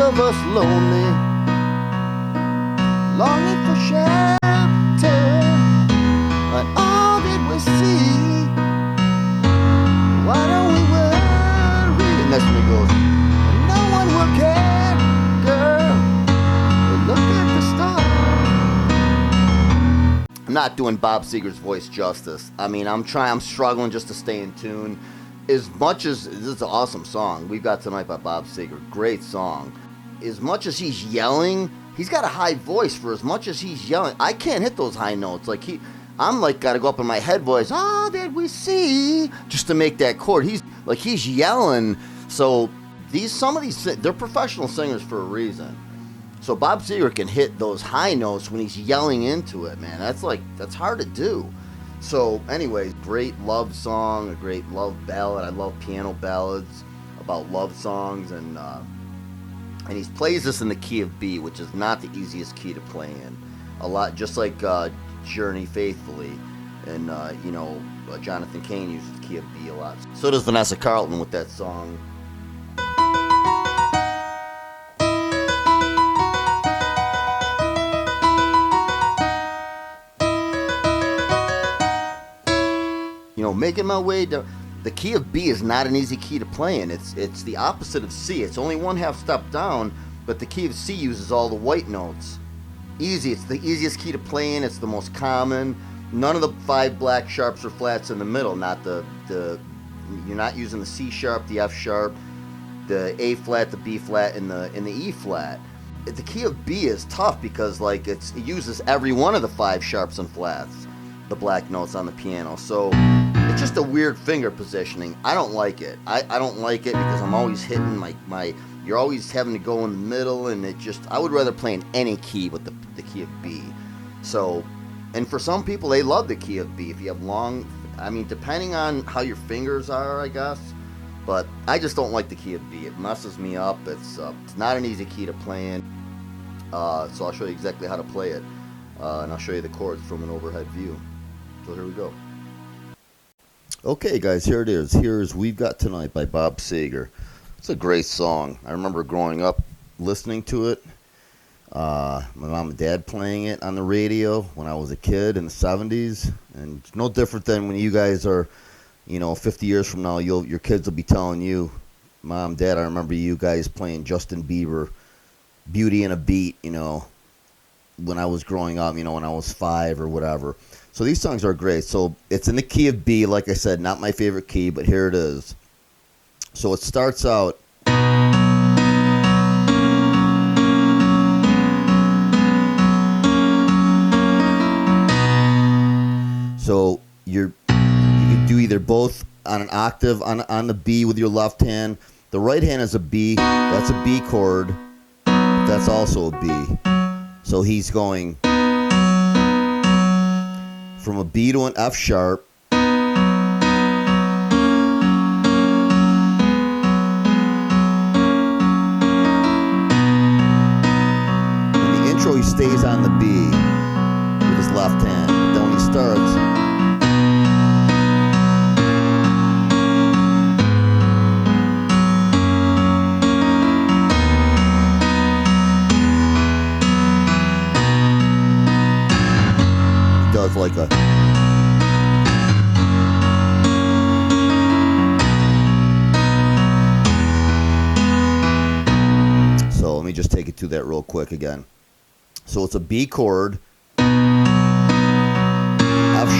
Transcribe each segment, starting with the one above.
of us lonely, longing for shelter. But all that we see, why don't we worry? And that's when it goes, no one will care, girl. Look at the stars. I'm not doing Bob Seger's voice justice. I mean, I'm struggling just to stay in tune. As much as this is an awesome song, We've Got Tonight by Bob Seger, great song. As much as he's yelling, he's got a high voice. For as much as he's yelling, I can't hit those high notes. I'm gotta go up in my head voice. Oh, did we see? Just to make that chord. He's yelling. So some of these they're professional singers for a reason. So Bob Seger can hit those high notes when he's yelling into it, man. That's hard to do. So, anyways, great love song, a great love ballad. I love piano ballads about love songs, and he plays this in the key of B, which is not the easiest key to play in. A lot, just like Journey Faithfully, and Jonathan Cain uses the key of B a lot. So does Vanessa Carlton with that song. Making my way down. The key of B is not an easy key to play in. It's the opposite of C. It's only one half step down, but the key of C uses all the white notes. Easy. It's the easiest key to play in. It's the most common. None of the 5 black sharps or flats in the middle. Not the you're not using the C sharp, the F sharp, the A flat, the B flat, and the E flat. The key of B is tough because it uses every one of the 5 sharps and flats, the black notes on the piano. So it's just a weird finger positioning. I don't like it. I don't like it because I'm always hitting my you're always having to go in the middle, and I would rather play in any key with the key of B. So, and for some people, they love the key of B. If you have depending on how your fingers are, I guess. But I just don't like the key of B. It messes me up. It's not an easy key to play in. So I'll show you exactly how to play it. And I'll show you the chords from an overhead view. So here we go. Okay, guys, here it is. Here's We've Got Tonight by Bob Seger. It's a great song. I remember growing up listening to it. My mom and dad playing it on the radio when I was a kid in the 70s. And it's no different than when you guys are, 50 years from now, your kids will be telling you, Mom, Dad, I remember you guys playing Justin Bieber, Beauty and a Beat, when I was growing up, when I was 5 or whatever. So these songs are great. So it's in the key of B, like I said, not my favorite key, but here it is. So it starts out. So you can do either both on an octave on the B with your left hand. The right hand is a B. That's a B chord. That's also a B. So he's going from a B to an F sharp. In the intro, he stays on the B with his left hand. But then when he starts, he does like a let me just take it to that real quick again. So it's a B chord, F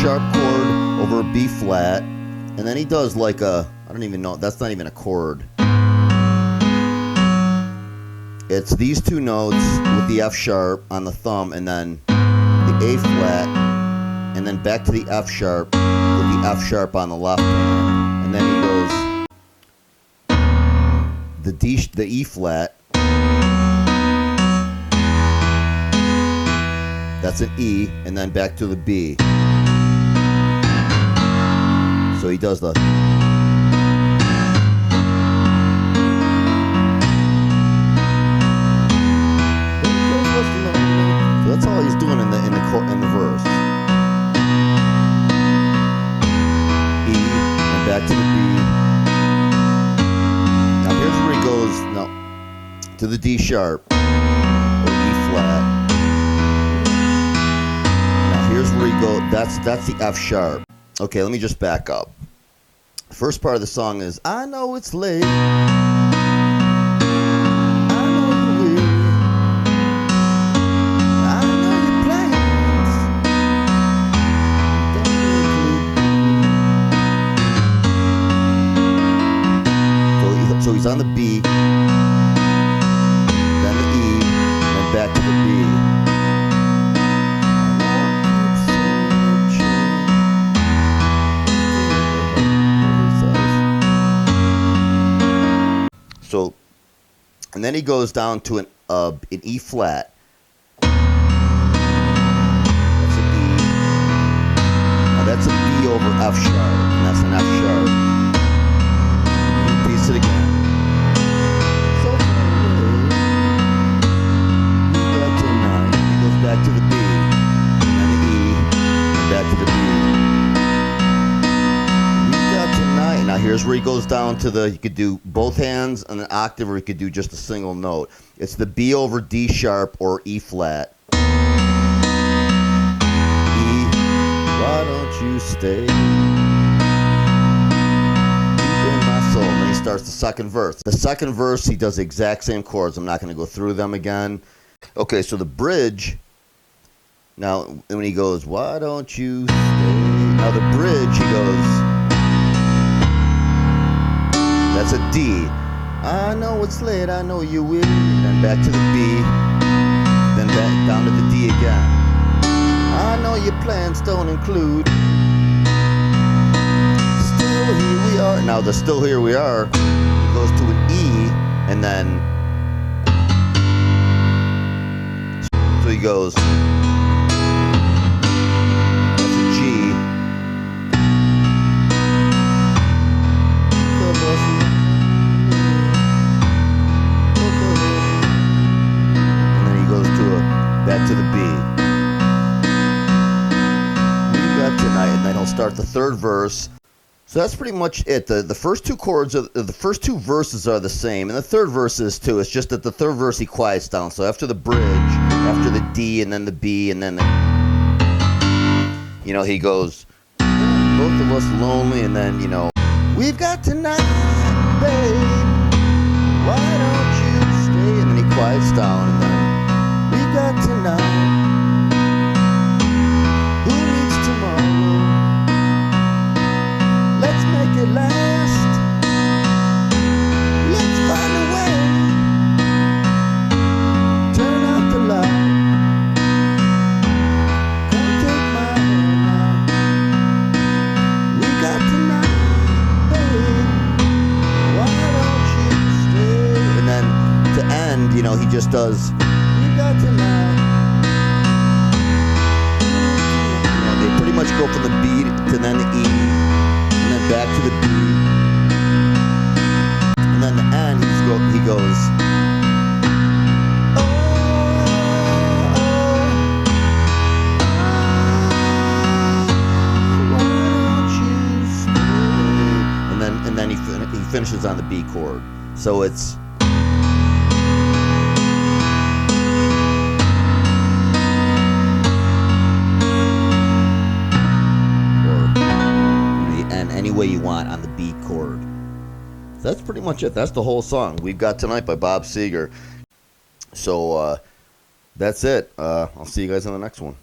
sharp chord over a B flat, and then he does like I don't even know, that's not even a chord. It's these two notes with the F sharp on the thumb, and then the A flat, and then back to the F sharp with the F sharp on the left hand, and then he goes the E flat. That's an E, and then back to the B. So he does the. So that's all he's doing in the verse. E, and back to the B. Now here's where he goes. Now, to the D sharp or E flat. Now here's where you go. That's the F sharp. Okay, let me just back up. The first part of the song is, I know it's late. So he's on the B, then the E, then back to the B. So, and then he goes down to an E flat. That's an E. Now that's a B over F sharp, and that's an F sharp. Repeats it again. Back to the B, and the E, and back to the B. We've got tonight. Now here's where he goes down to the, you could do both hands on an octave, or you could do just a single note. It's the B over D sharp or E flat. E, why don't you stay? Deep in my soul. And then he starts the second verse. The second verse, he does the exact same chords. I'm not going to go through them again. Okay, so the bridge. Now, when he goes, why don't you stay? Now the bridge, he goes, that's a D. I know it's late, I know you will. Then back to the B, then back down to the D again. I know your plans don't include. Still here we are. Now the still here we are goes to an E, and then, so he goes, back to the B. We've got tonight, and then he'll start the third verse. So that's pretty much it. The first two chords, the first two verses are the same, and the third verse is too. It's just that the third verse he quiets down. So after the bridge, after the D, and then the B, and then the, he goes, both of us lonely, and then we've got tonight, babe. Why don't you stay? And then he quiets down, and then. We've got tonight. Who needs tomorrow? Let's make it last. Let's find a way. Turn out the light. Come take my hand now. We got tonight, babe. Why don't you stay? And then to end, he just does. Tonight. They pretty much go from the B to then the E, and then back to the B, and then the end he goes. And then he finishes on the B chord. So it's. Any way you want on the B chord. So that's pretty much it. That's the whole song. We've Got Tonight by Bob Seger. So that's it. I'll see you guys on the next one.